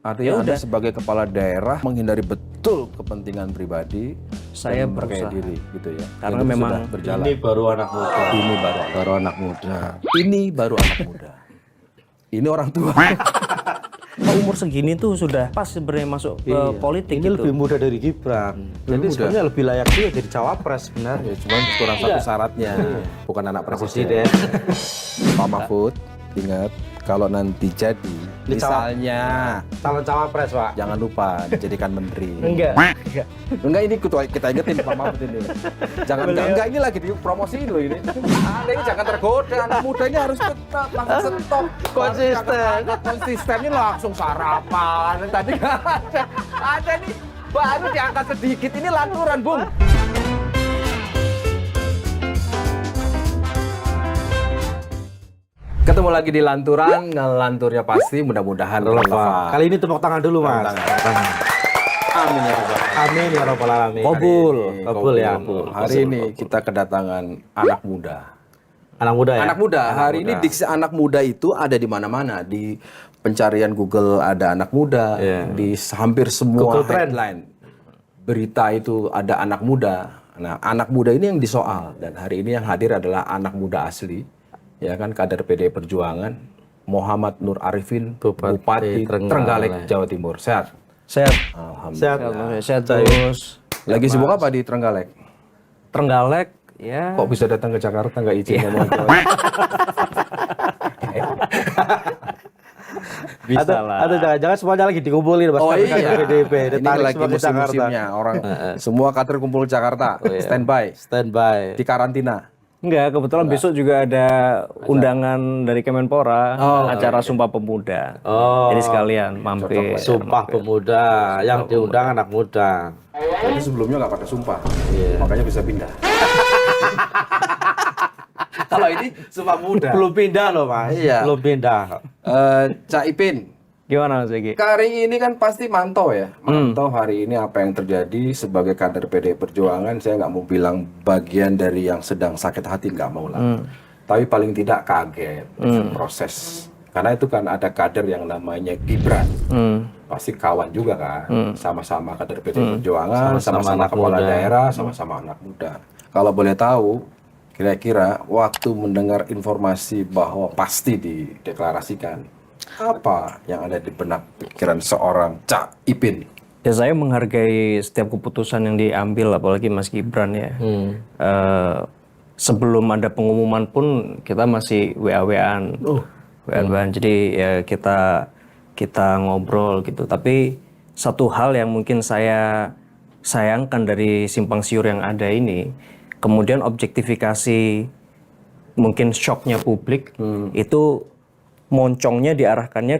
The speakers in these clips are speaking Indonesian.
Artinya Anda sebagai kepala daerah menghindari betul kepentingan pribadi, saya dan percaya berusaha diri gitu ya. karena Itu memang sudah berjalan. Ini baru anak muda. Ini baru anak muda. Ini baru anak muda. Ini orang tua. umur segini tuh sudah pas sebenarnya masuk ke politik Ini gitu. lebih muda dari Gibran. Jadi sebenarnya lebih layak dia jadi cawapres sebenarnya. Ya, cuman kurang satu syaratnya, bukan anak presiden. Pak Mahfud, ingat kalau nanti jadi, misalnya Calon cawapres, Pak. jangan lupa dijadikan menteri. Enggak. Enggak, ini kita ingetin Pak Mahfud ini. Jangan enggak ini lagi dipromosiin loh ini. Anda ini jangan tergoda, anak muda ini harus tetap langsung stop. Konsisten ini langsung sarapan. Tadi nggak ada. Ada nih baru diangkat sedikit ini lanturan, Bung. Ketemu lagi di lanturan, ngelanturnya pasti mudah-mudahan relevan. Kali ini tepuk tangan dulu, Mas. Amin ya Rabbal. Amin ya rabbal alamin. Kabul ya. Hari ini kita kedatangan anak muda. Anak muda ya. Anak muda. Hari ini diksi anak muda itu ada di mana-mana. Di pencarian Google ada anak muda. Di hampir semua Google Trend. headline berita itu ada anak muda. Nah, anak muda ini yang disoal dan hari ini yang hadir adalah anak muda asli. Ya kan, kader PD Perjuangan, Muhammad Nur Arifin, Bupati Trenggalek, Jawa Timur. Sehat? Sehat. Alhamdulillah. Sehat terus. Lagi sibuk apa di Trenggalek? Trenggalek ya. Kok bisa datang ke Jakarta nggak izin ngomong Jawa? Bisa lah. Atau jangan-jangan semuanya lagi dikumpulin Mas. Oh iya, PDIP. ini lagi musim-musimnya orang semua kader kumpul Jakarta, standby, di karantina. Enggak, kebetulan besok juga ada undangan dari Kemenpora, acara Sumpah Pemuda. Jadi sekalian mampir. Sumpah Pemuda yang diundang anak muda. Jadi sebelumnya nggak pada sumpah, makanya bisa pindah. Kalau ini sumpah muda. Belum pindah loh, Mas. Iya. Belum pindah. Cak Ipin, Gimana Mas Egi? hari ini kan pasti mantau ya, mantau hari ini apa yang terjadi sebagai kader PD Perjuangan. Saya nggak mau bilang bagian dari yang sedang sakit hati, nggak mau lah. Tapi paling tidak kaget dengan proses. Karena itu kan ada kader yang namanya Gibran. Pasti kawan juga kan, sama-sama kader PD Perjuangan, sama-sama kepala daerah, sama-sama anak muda. Kalau boleh tahu, kira-kira waktu mendengar informasi bahwa pasti dideklarasikan, apa yang ada di benak pikiran seorang Cak Ipin? Ya saya menghargai setiap keputusan yang diambil, apalagi Mas Gibran ya. Sebelum ada pengumuman pun kita masih WA-WAan. WA-WAan. Jadi ya kita ngobrol gitu. Tapi satu hal yang mungkin saya sayangkan dari simpang siur yang ada ini, kemudian objektifikasi mungkin shocknya publik itu moncongnya diarahkannya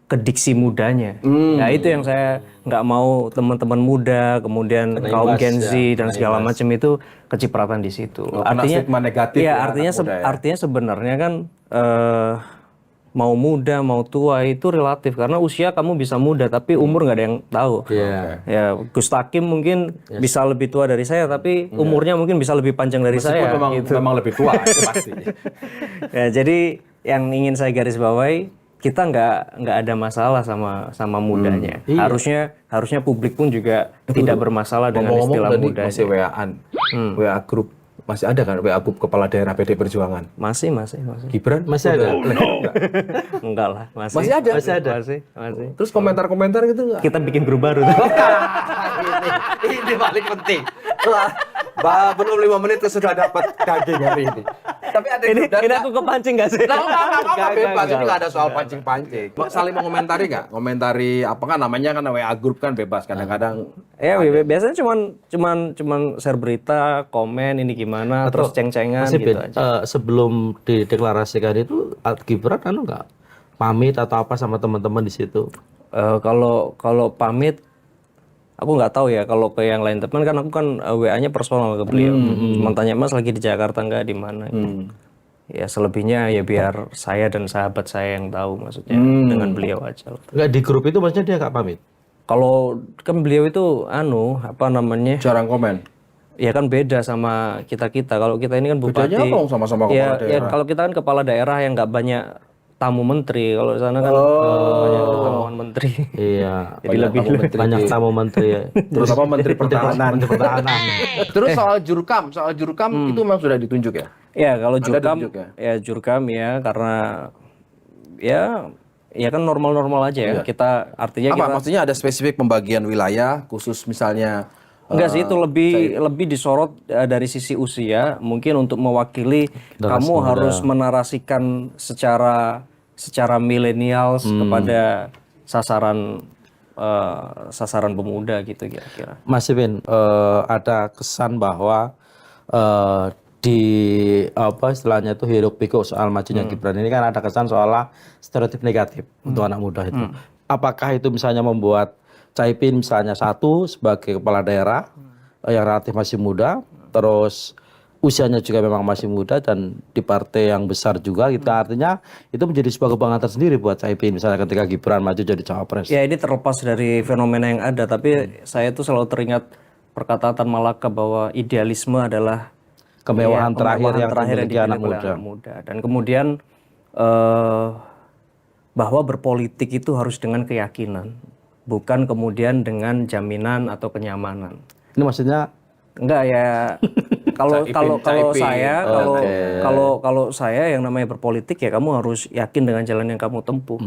ke diksi mudanya. Nah itu yang saya nggak mau teman-teman muda, kemudian kaum Gen Z dan segala macam itu kecipratan di situ. Artinya stigma negatif ya, ya, artinya sebenarnya kan mau muda mau tua itu relatif, karena usia kamu bisa muda tapi umur nggak ada yang tahu. Ya Gus Takim mungkin bisa lebih tua dari saya tapi umurnya mungkin bisa lebih panjang dari saya. Memang lebih tua itu pasti. Ya, jadi yang ingin saya garis bawahi, kita nggak ada masalah sama mudanya. Harusnya publik pun juga tidak bermasalah dengan istilah muda. Masih WA-an, WA grup masih ada kan, WA grup kepala daerah PD Perjuangan? Masih. Gibran Masih ada? Enggak lah, masih. Masih ada? Masih. Terus komentar-komentar gitu nggak? Kita bikin grup baru. Ini paling penting. Belum 5 menit sudah dapat daging hari ini. Tapi ada ini aku kepancing nggak sih? Nggak bebas, ini nggak ada soal pancing-pancing. Saling mengomentari nggak? Komentari apa kan namanya kan WA grup kan bebas kadang-kadang. Ya biasanya cuman share berita, komen ini gimana, terus ceng-cengan gitu aja. Sebelum dideklarasikan itu Gibran nggak pamit atau apa sama teman-teman di situ? Kalau pamit, aku nggak tahu ya kalau ke yang lain teman kan, aku kan WA-nya personal ke beliau. Cuma tanya, Mas lagi di Jakarta nggak, di mana? Ya selebihnya ya biar saya dan sahabat saya yang tahu, maksudnya dengan beliau aja. Nggak di grup itu maksudnya dia nggak pamit? Kalau kan beliau itu apa namanya? Jarang komen. Ya kan beda sama kita. Kalau kita ini kan bupati. Bedanya apa sama-sama kepala daerah? Ya kalau kita kan kepala daerah yang nggak banyak tamu menteri. Kalau di sana kan banyak ketemuan menteri. Iya. Jadi lebih Banyak tamu menteri ya. Terutama Menteri Pertahanan. Menteri Pertahanan. Terus soal Jurkam itu memang sudah ditunjuk ya? Ya kalau Jurkam, ditunjuk ya? ya Jurkam ya karena ya kan normal-normal aja ya. Kita artinya Apa kita maksudnya ada spesifik pembagian wilayah khusus misalnya? enggak sih itu lebih disorot dari sisi usia. Mungkin untuk mewakili kamu harus menarasikan secara millennials kepada sasaran pemuda gitu kira-kira. Mas Ipin, ada kesan bahwa di apa istilahnya itu hiruk pikuk soal majunya Gibran ini kan ada kesan seolah stereotip negatif untuk anak muda itu. Apakah itu misalnya membuat Caipin misalnya satu sebagai kepala daerah yang relatif masih muda, terus usianya juga memang masih muda dan di partai yang besar juga gitu. Artinya itu menjadi sebuah kebanggaan tersendiri buat Caipin misalnya ketika Gibran maju jadi cawapres. Ya ini terlepas dari fenomena yang ada, tapi saya tuh selalu teringat perkataan Tan Malaka bahwa idealisme adalah Kemewahan terakhir yang dimiliki dimiliki anak oleh muda. anak muda. Dan kemudian bahwa berpolitik itu harus dengan keyakinan, bukan kemudian dengan jaminan atau kenyamanan. Ini maksudnya Enggak ya. Kalau saya yang namanya berpolitik ya kamu harus yakin dengan jalan yang kamu tempuh.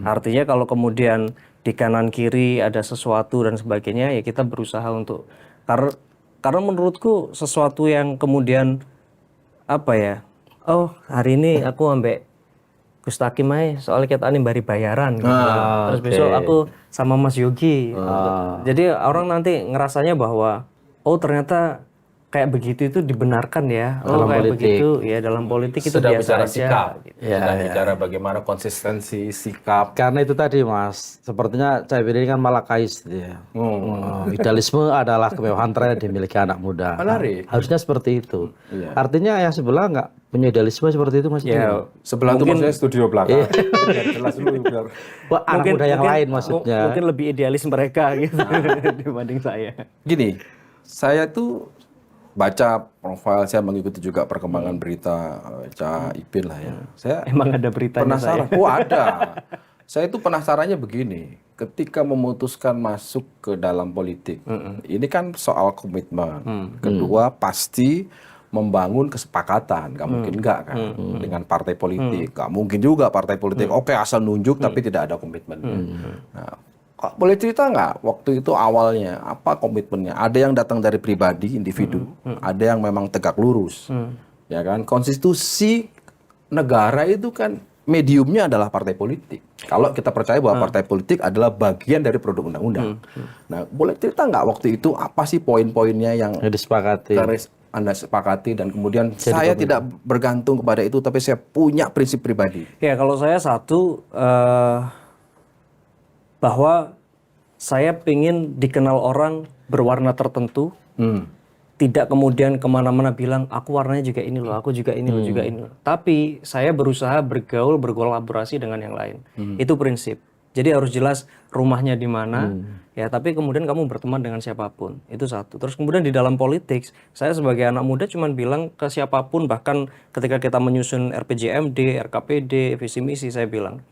Artinya kalau kemudian di kanan kiri ada sesuatu dan sebagainya ya kita berusaha untuk karena menurutku sesuatu yang kemudian apa ya? Oh, hari ini aku ambek Gustaki Mai soalnya kita bari bayaran gitu. Terus besok aku sama Mas Yogi. Jadi orang nanti ngerasanya bahwa oh ternyata kayak begitu itu dibenarkan ya. Oh Dalam kayak politik. begitu ya dalam politik itu Sudah biasa bicara aja. sikap, Gitu. sudah bicara bagaimana konsistensi sikap. karena itu tadi Mas, sepertinya Caipin ini kan Malakais dia. Idealisme adalah kemewahan terakhir dimiliki anak muda. Menarik. Harusnya seperti itu. Artinya yang sebelah nggak punya idealisme seperti itu Mas. Ya Sebelah itu maksudnya studio belakang. Biar jelas dulu biar. Wah, anak muda yang lain maksudnya. Mungkin lebih idealis mereka gitu dibanding saya. Gini, saya tuh baca profil, saya mengikuti juga perkembangan berita Cak Ipin lah ya. Saya Emang ada beritanya penasaran. Oh ada. Saya itu penasarannya begini. Ketika memutuskan masuk ke dalam politik, ini kan soal komitmen. Kedua pasti membangun kesepakatan. Gak mungkin enggak kan dengan partai politik. Gak mungkin juga partai politik. Oke asal nunjuk tapi tidak ada komitmen. Nah, kok boleh cerita nggak waktu itu awalnya apa komitmennya? Ada yang datang dari pribadi individu, ada yang memang tegak lurus, ya kan? Konstitusi negara itu kan mediumnya adalah partai politik. Kalau kita percaya bahwa partai politik adalah bagian dari produk undang-undang. Nah, boleh cerita nggak waktu itu apa sih poin-poinnya yang Yang disepakati. Anda sepakati dan kemudian saya tidak bergantung kepada itu, tapi saya punya prinsip pribadi. Ya kalau saya satu bahwa saya ingin dikenal orang berwarna tertentu, tidak kemudian kemana-mana bilang aku warnanya juga ini loh, aku juga ini loh, juga ini loh. Tapi saya berusaha bergaul, berkolaborasi dengan yang lain. Itu prinsip. Jadi harus jelas rumahnya di mana, ya. Tapi kemudian kamu berteman dengan siapapun, itu satu. Terus kemudian di dalam politik, saya sebagai anak muda cuman bilang ke siapapun, bahkan ketika kita menyusun RPJMD, RKPD, visi misi, saya bilang,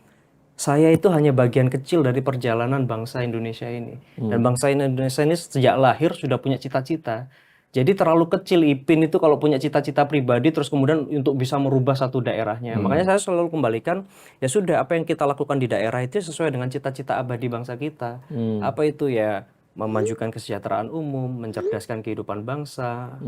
saya itu hanya bagian kecil dari perjalanan bangsa Indonesia ini. Dan bangsa Indonesia ini sejak lahir sudah punya cita-cita. Jadi terlalu kecil Ipin itu kalau punya cita-cita pribadi terus kemudian untuk bisa merubah satu daerahnya. Makanya saya selalu kembalikan, ya sudah apa yang kita lakukan di daerah itu sesuai dengan cita-cita abadi bangsa kita. Apa itu ya memajukan kesejahteraan umum, mencerdaskan kehidupan bangsa,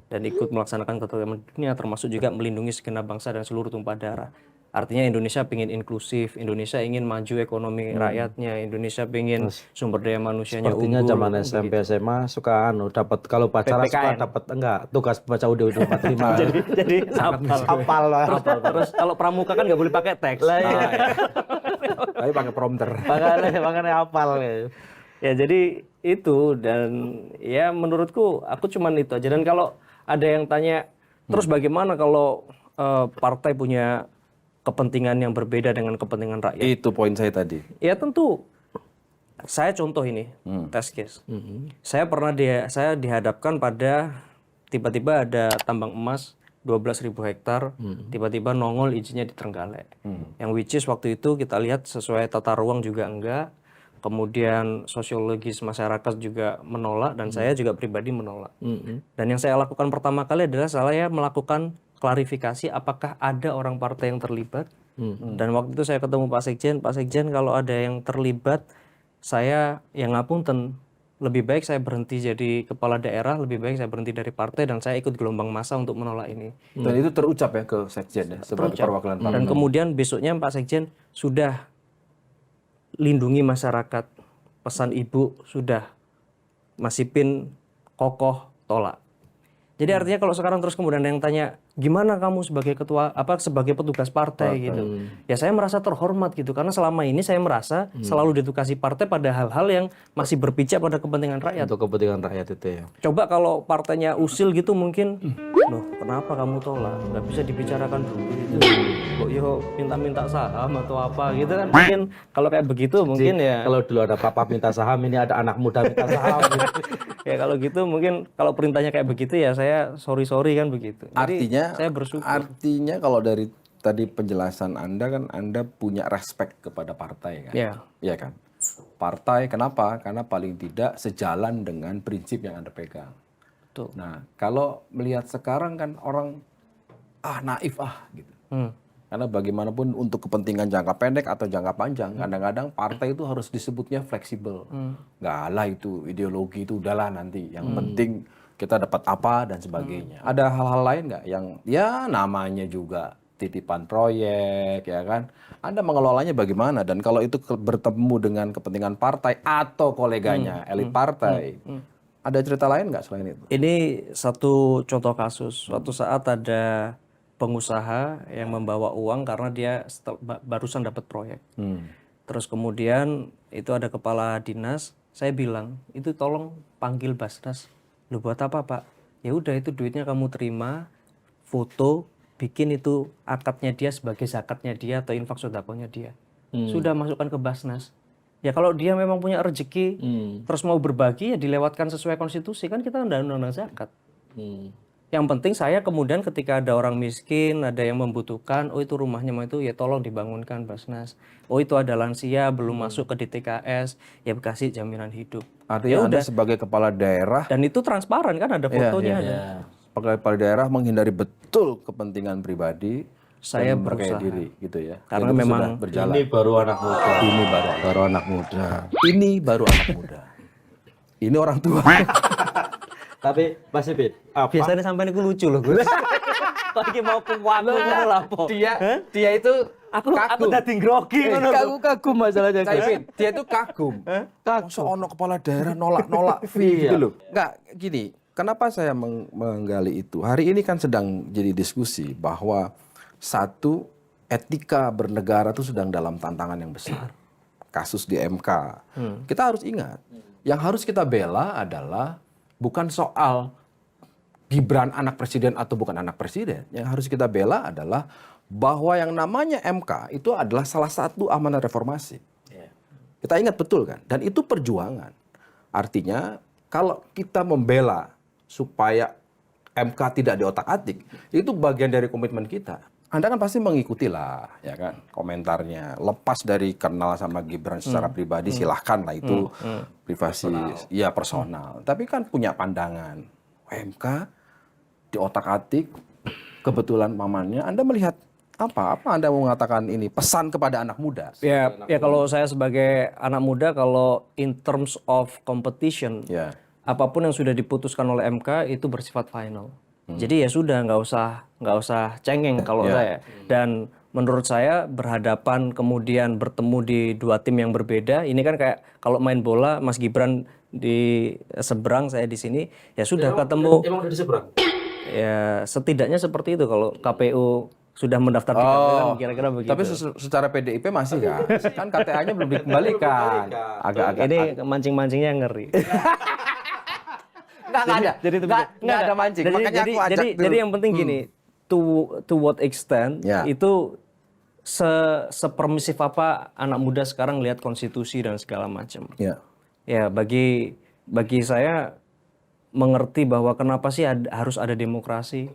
dan ikut melaksanakan ketertiban dunia termasuk juga melindungi segenap bangsa dan seluruh tumpah darah. Artinya Indonesia ingin inklusif, Indonesia ingin maju ekonomi rakyatnya, Indonesia ingin sumber daya manusianya Sepertinya unggul. zaman SMP SMA suka dapat kalau pacaran suka dapat enggak tugas baca UUD 45. Jadi Hafal lah. terus kalau pramuka kan nggak boleh pakai teks. Tapi pakai prompter. Makanya hafal ya. Ya jadi itu dan ya menurutku aku cuman itu aja. Dan kalau ada yang tanya terus bagaimana kalau partai punya kepentingan yang berbeda dengan kepentingan rakyat? Itu poin saya tadi. Ya tentu. Saya contoh ini test case. Saya pernah saya dihadapkan pada tiba-tiba ada tambang emas 12.000 hektar, tiba-tiba nongol izinnya di Trenggalek. Yang which is waktu itu kita lihat sesuai tata ruang juga enggak, kemudian sosiologis masyarakat juga menolak, dan saya juga pribadi menolak. Dan yang saya lakukan pertama kali adalah saya melakukan klarifikasi apakah ada orang partai yang terlibat. Dan waktu itu saya ketemu Pak Sekjen kalau ada yang terlibat, saya yang ngapunten, lebih baik saya berhenti jadi kepala daerah, lebih baik saya berhenti dari partai dan saya ikut gelombang massa untuk menolak ini. Dan itu terucap ya ke Sekjen ya sebagai perwakilan partai. Dan kemudian besoknya Pak Sekjen sudah lindungi masyarakat, pesan ibu sudah, Mas Ipin kokoh tolak. Jadi artinya kalau sekarang terus kemudian ada yang tanya, gimana kamu sebagai ketua sebagai petugas partai gitu. Ya saya merasa terhormat gitu karena selama ini saya merasa selalu diedukasi partai pada hal-hal yang masih berpijak pada kepentingan rakyat. Untuk kepentingan rakyat itu ya. Coba kalau partainya usil gitu mungkin, loh kenapa kamu tolak? Nggak bisa dibicarakan dulu gitu. Kok yo minta-minta saham atau apa gitu kan. Mungkin kalau kayak begitu mungkin ya. Kalau dulu ada papa minta saham, ini ada anak muda minta saham. Ya kalau gitu mungkin kalau perintahnya kayak begitu ya saya sorry kan begitu. Jadi, Artinya saya bersyukur. Artinya kalau dari tadi penjelasan Anda kan Anda punya respect kepada partai kan? Iya. Iya kan? Partai kenapa? Karena paling tidak sejalan dengan prinsip yang Anda pegang. Betul. Nah, kalau melihat sekarang kan orang naif gitu. Karena bagaimanapun untuk kepentingan jangka pendek atau jangka panjang, kadang-kadang partai itu harus disebutnya fleksibel. Nggak lah itu ideologi itu udahlah nanti. Yang penting kita dapat apa dan sebagainya. Ada hal-hal lain nggak yang ya namanya juga titipan proyek ya kan? Anda mengelolanya bagaimana? Dan kalau itu bertemu dengan kepentingan partai atau koleganya elit partai, ada cerita lain nggak selain itu? Ini satu contoh kasus. Suatu saat ada pengusaha yang membawa uang karena dia barusan dapat proyek. Terus kemudian itu ada kepala dinas, saya bilang, itu tolong panggil Basnas. Lu buat apa Pak? Ya udah itu duitnya kamu terima, foto, bikin itu akadnya dia sebagai zakatnya dia atau infak sedekahnya dia. Sudah masukkan ke Basnas. Ya kalau dia memang punya rezeki, terus mau berbagi ya dilewatkan sesuai konstitusi kan kita undang-undang zakat. Yang penting saya kemudian ketika ada orang miskin, ada yang membutuhkan, oh itu rumahnya mau itu ya tolong dibangunkan Basnas. Oh itu ada lansia belum masuk ke DTKS, ya kasih jaminan hidup. Artinya Anda sebagai kepala daerah dan itu transparan kan ada fotonya ada. Sebagai kepala daerah menghindari betul kepentingan pribadi. Saya dan berkaya berusaha. diri gitu ya. Karena itu memang sudah berjalan. Ini baru anak muda. Ini baru anak muda. Ini baru anak muda. Ini orang tua. Tapi Mas Ipin, Biasanya sampai ini lucu loh Gus. Kok iki mau kuat ngono lah po. Dia itu Aku dadi grogi ngono. kagum masalahnya. Caipin, dia itu kagum. Masa ono kepala daerah nolak fee gitu loh. Enggak, gini. Kenapa saya menggali itu? Hari ini kan sedang jadi diskusi bahwa satu, etika bernegara itu sedang dalam tantangan yang besar. Kasus di MK. Kita harus ingat, yang harus kita bela adalah bukan soal Gibran anak presiden atau bukan anak presiden. Yang harus kita bela adalah bahwa yang namanya MK itu adalah salah satu amanat reformasi. Kita ingat betul kan? Dan itu perjuangan. Artinya kalau kita membela supaya MK tidak diotak-atik, itu bagian dari komitmen kita. Anda kan pasti mengikuti lah, ya kan, komentarnya. Lepas dari kenal sama Gibran secara pribadi, silahkan lah itu privasi, ya personal. Tapi kan punya pandangan. MK diotak-atik, kebetulan pamannya. Anda melihat apa? Apa Anda mau mengatakan ini pesan kepada anak muda? Ya kalau saya sebagai anak muda, kalau in terms of competition, apapun yang sudah diputuskan oleh MK itu bersifat final. Jadi ya sudah nggak usah cengeng kalau saya. Dan menurut saya berhadapan kemudian bertemu di dua tim yang berbeda, ini kan kayak kalau main bola Mas Gibran di seberang, saya di sini, ya sudah ketemu. Emang udah di seberang? Ya setidaknya seperti itu kalau KPU sudah mendaftar di KPU kan kira-kira begitu. Tapi secara PDIP masih kan? Kan KTA-nya belum dikembalikan. Agak-agak. Ini mancing-mancingnya ngeri. Nggak ada mancing. Makanya aku ajak dulu. Jadi yang penting gini, to what extent itu sepermisif apa anak muda sekarang lihat konstitusi dan segala macam. Ya bagi saya mengerti bahwa kenapa sih harus ada demokrasi,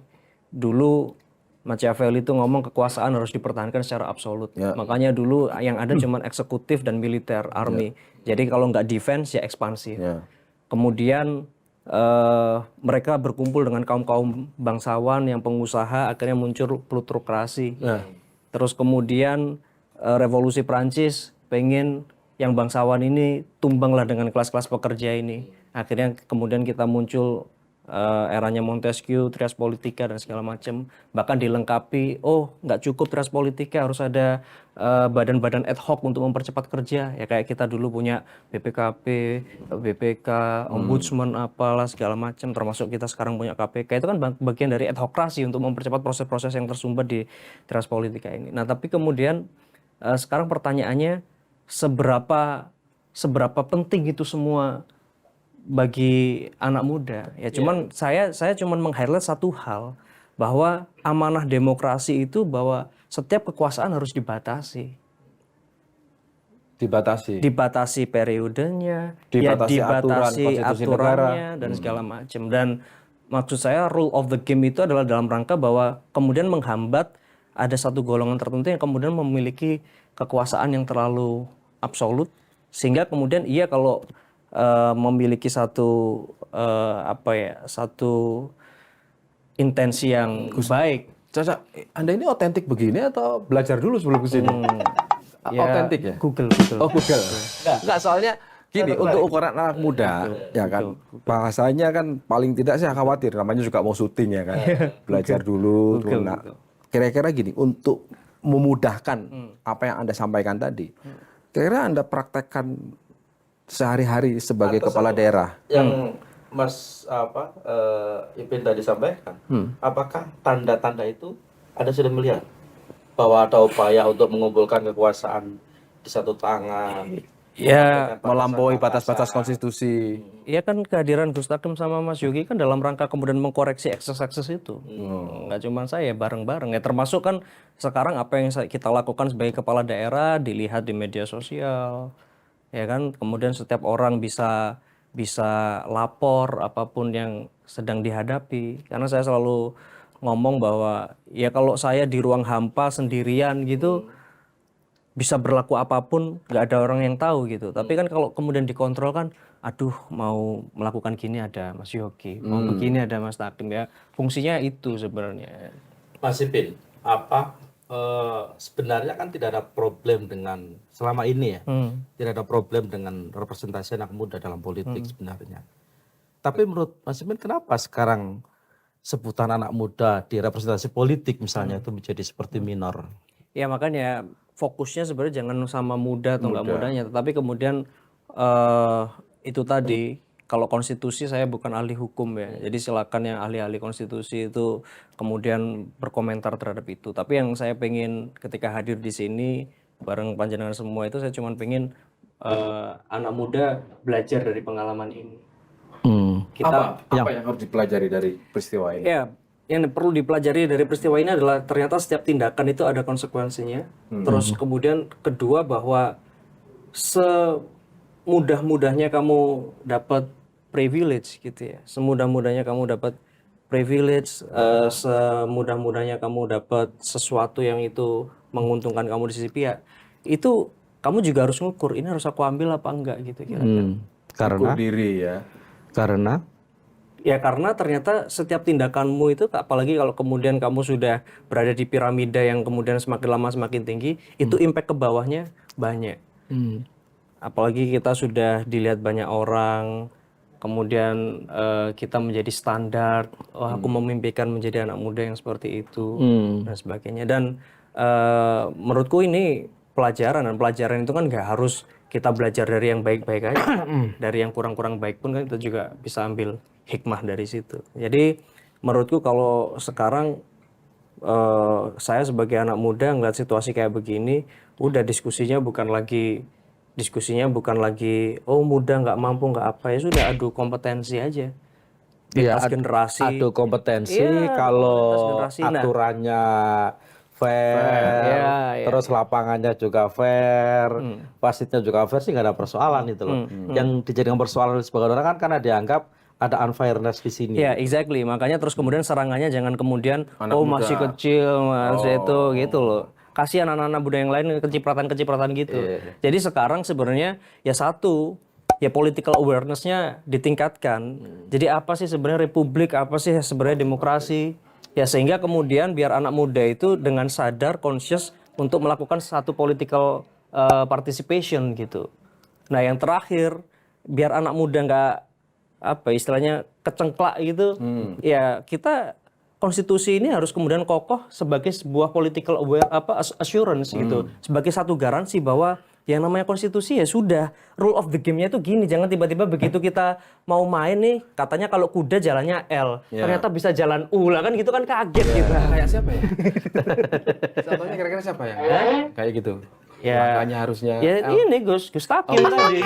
dulu Machiavelli itu ngomong kekuasaan harus dipertahankan secara absolut. Makanya dulu yang ada cuma eksekutif dan militer, army. Jadi kalau nggak defense ya ekspansi. Kemudian mereka berkumpul dengan kaum-kaum bangsawan yang pengusaha, akhirnya muncul plutokrasi. Terus kemudian revolusi Prancis pengen yang bangsawan ini tumbanglah dengan kelas-kelas pekerja ini. Akhirnya kemudian kita muncul eranya Montesquieu, Trias Politica dan segala macam. Bahkan dilengkapi, nggak cukup Trias Politica, harus ada badan-badan ad hoc untuk mempercepat kerja. Ya kayak kita dulu punya BPKP, BPK, Ombudsman apalah segala macam. Termasuk kita sekarang punya KPK. Itu kan bagian dari adhokrasi untuk mempercepat proses-proses yang tersumbat di Trias Politica ini. Nah tapi kemudian sekarang pertanyaannya seberapa penting itu semua bagi anak muda. Ya cuman saya cuman meng-highlight satu hal, bahwa amanah demokrasi itu bahwa setiap kekuasaan harus dibatasi. Dibatasi periodenya, dibatasi aturannya dan segala macam. Dan maksud saya rule of the game itu adalah dalam rangka bahwa kemudian menghambat ada satu golongan tertentu yang kemudian memiliki kekuasaan yang terlalu absolut, sehingga kemudian kalau memiliki satu intensi yang baik. Caca, Anda ini otentik begini atau belajar dulu sebelum ke sini? Otentik ya? Google. Oh, Google. Enggak, soalnya gini, untuk ukuran anak muda, ya kan, bahasanya kan paling tidak saya khawatir, namanya juga mau syuting ya kan, belajar dulu. Kira-kira gini, untuk memudahkan apa yang Anda sampaikan tadi, kira-kira Anda praktekkan sehari-hari sebagai kepala daerah. Yang Mas Ipin tadi sampaikan, apakah tanda-tanda itu Anda sudah melihat bahwa ada upaya untuk mengumpulkan kekuasaan di satu tangan, ya melampaui batas-batas konstitusi? Iya kan, kehadiran Gus Takim sama Mas Yogi kan dalam rangka kemudian mengkoreksi ekses-ekses itu. Nggak cuma saya, bareng-bareng ya, termasuk kan sekarang apa yang kita lakukan sebagai kepala daerah dilihat di media sosial. Ya kan, kemudian setiap orang bisa lapor apapun yang sedang dihadapi. Karena saya selalu ngomong bahwa ya kalau saya di ruang hampa sendirian gitu bisa berlaku apapun, nggak ada orang yang tahu gitu. Tapi kan kalau kemudian dikontrol kan, aduh mau melakukan gini ada Mas Yogi, mau begini ada Mas Takim, ya fungsinya itu sebenarnya. Mas Ipin, sebenarnya kan tidak ada problem dengan selama ini ya, tidak ada problem dengan representasi anak muda dalam politik sebenarnya. Tapi menurut Mas Ipin, kenapa sekarang sebutan anak muda di representasi politik misalnya itu menjadi seperti minor? Ya makanya fokusnya sebenarnya jangan sama muda atau nggak mudanya, tetapi kemudian itu tadi. Kalau konstitusi saya bukan ahli hukum ya, jadi silakan yang ahli-ahli konstitusi itu kemudian berkomentar terhadap itu. Tapi yang saya pengen ketika hadir di sini bareng panjenengan semua itu, saya cuma pengen anak muda belajar dari pengalaman ini. Apa yang harus dipelajari dari peristiwa ini? Ya, yang perlu dipelajari dari peristiwa ini adalah ternyata setiap tindakan itu ada konsekuensinya. Terus kemudian kedua, bahwa semudah-mudahnya kamu dapat privilege gitu ya, semudah-mudahnya kamu dapat privilege, semudah-mudahnya kamu dapat sesuatu yang itu menguntungkan kamu di sisi pihak, itu kamu juga harus ngukur, ini harus aku ambil apa enggak gitu kira-kira. Karena diri ya. Karena ternyata setiap tindakanmu itu, apalagi kalau kemudian kamu sudah berada di piramida yang kemudian semakin lama semakin tinggi, itu impact ke bawahnya banyak. Apalagi kita sudah dilihat banyak orang, kemudian kita menjadi standar, aku memimpikan menjadi anak muda yang seperti itu dan sebagainya. Dan menurutku ini pelajaran, dan pelajaran itu kan nggak harus kita belajar dari yang baik-baik aja, dari yang kurang-kurang baik pun kan kita juga bisa ambil hikmah dari situ. Jadi menurutku kalau sekarang saya sebagai anak muda ngeliat situasi kayak begini, udah diskusinya bukan lagi muda nggak mampu nggak apa, ya sudah adu kompetensi aja. Lintas generasi. Adu kompetensi, kalau aturannya fair, terus lapangannya juga fair, wasitnya juga fair sih nggak ada persoalan itu loh. Yang dijadikan persoalan sebagai orang kan karena dianggap ada unfairness di sini. Ya, exactly. Makanya terus kemudian serangannya jangan kemudian Anak oh muda. masih kecil, masih itu gitu loh. Kasihan anak-anak muda yang lain kecipratan-kecipratan gitu. Jadi sekarang sebenarnya ya satu, ya political awareness-nya ditingkatkan. Jadi apa sih sebenarnya republik, apa sih sebenarnya demokrasi? Ya sehingga kemudian biar anak muda itu dengan sadar, conscious untuk melakukan satu political participation gitu. Nah yang terakhir, biar anak muda nggak apa istilahnya kecengklak gitu, ya kita konstitusi ini harus kemudian kokoh sebagai sebuah political assurance gitu, sebagai satu garansi bahwa yang namanya konstitusi ya sudah rule of the game-nya itu gini, jangan tiba-tiba begitu kita mau main nih katanya kalau kuda jalannya L, ternyata bisa jalan U lah kan gitu kan kaget kita. Kayak siapa ya? Contohnya kira-kira siapa yang kayak gitu? Ya, Makanya harusnya ya ini Gus Takim tadi,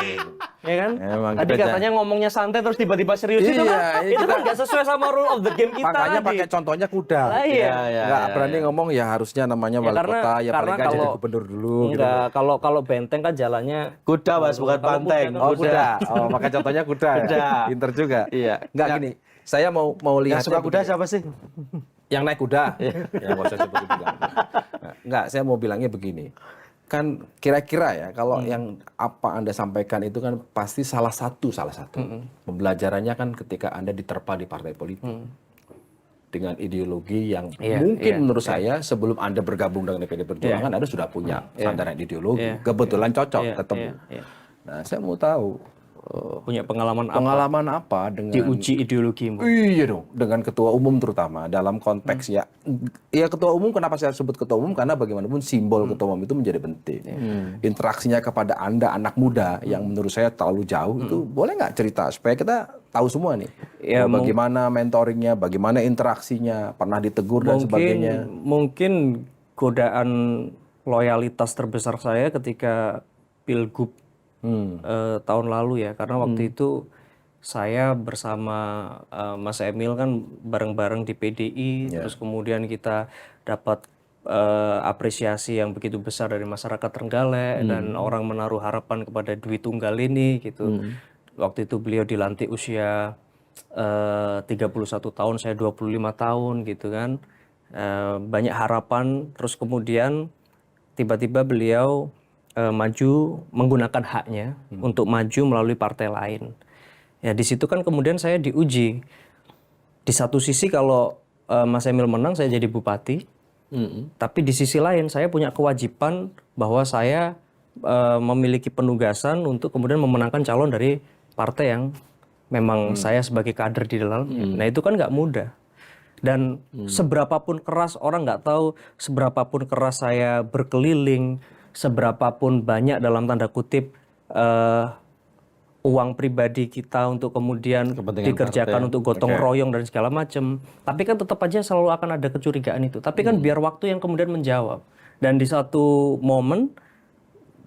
ya kan? Emang Tadi kita katanya ngomongnya santai terus tiba-tiba serius itu kan? Iya, Itu kan nggak sesuai sama rule of the game kita makanya tadi. pakai contohnya kuda. Lah, iya. Nggak berani ngomong ya harusnya namanya wali karena- kota ya paling karena nggak jadi kalau- gubernur dulu gitu. Enggak, kalau benteng kan jalannya Kuda Mas, bukan Kalau banteng. kuda Oh kuda. Oh pakai contohnya kuda. Kuda. Ya? Pinter juga. Iya. Nggak gini. Saya mau lihat Yang suka kuda siapa sih? yang naik kuda. Ya nggak usah sebut bilang. Nggak, saya mau bilangnya begini. Kan kira-kira ya kalau yang apa Anda sampaikan itu kan pasti salah satu. Pembelajarannya kan ketika Anda diterpa di partai politik. Dengan ideologi yang mungkin menurut saya sebelum Anda bergabung dengan PDI Perjuangan Anda sudah punya sandaran ideologi. Kebetulan cocok ketemu. Nah, saya mau tahu punya pengalaman apa? pengalaman apa dengan Diuji ideologimu. Iya dong, dengan ketua umum terutama dalam konteks ya ketua umum. Kenapa saya sebut ketua umum? Karena bagaimanapun simbol ketua umum itu menjadi penting. Interaksinya kepada Anda anak muda yang menurut saya terlalu jauh itu boleh nggak cerita supaya kita tahu semua nih Ya, bagaimana mentoringnya, bagaimana interaksinya, pernah ditegur dan sebagainya. Mungkin godaan loyalitas terbesar saya ketika Pilgub tahun lalu ya, karena waktu itu saya bersama Mas Emil kan bareng-bareng di PDI, terus kemudian kita dapat apresiasi yang begitu besar dari masyarakat Trenggalek dan orang menaruh harapan kepada Dwi Tunggal ini gitu. Waktu itu beliau dilantik usia 31 tahun, saya 25 tahun gitu kan. Banyak harapan, terus kemudian tiba-tiba beliau maju menggunakan haknya untuk maju melalui partai lain. Ya di situ kan kemudian saya diuji. Di satu sisi kalau Mas Emil menang saya jadi bupati, tapi di sisi lain saya punya kewajiban bahwa saya memiliki penugasan untuk kemudian memenangkan calon dari partai yang memang saya sebagai kader di dalamnya. Nah itu kan nggak mudah. Dan seberapapun keras orang nggak tahu, seberapapun keras saya berkeliling, seberapapun banyak dalam tanda kutip uang pribadi kita untuk kemudian dikerjakan untuk gotong royong dan segala macam. Tapi kan tetap aja selalu akan ada kecurigaan itu. Tapi kan biar waktu yang kemudian menjawab. Dan di satu momen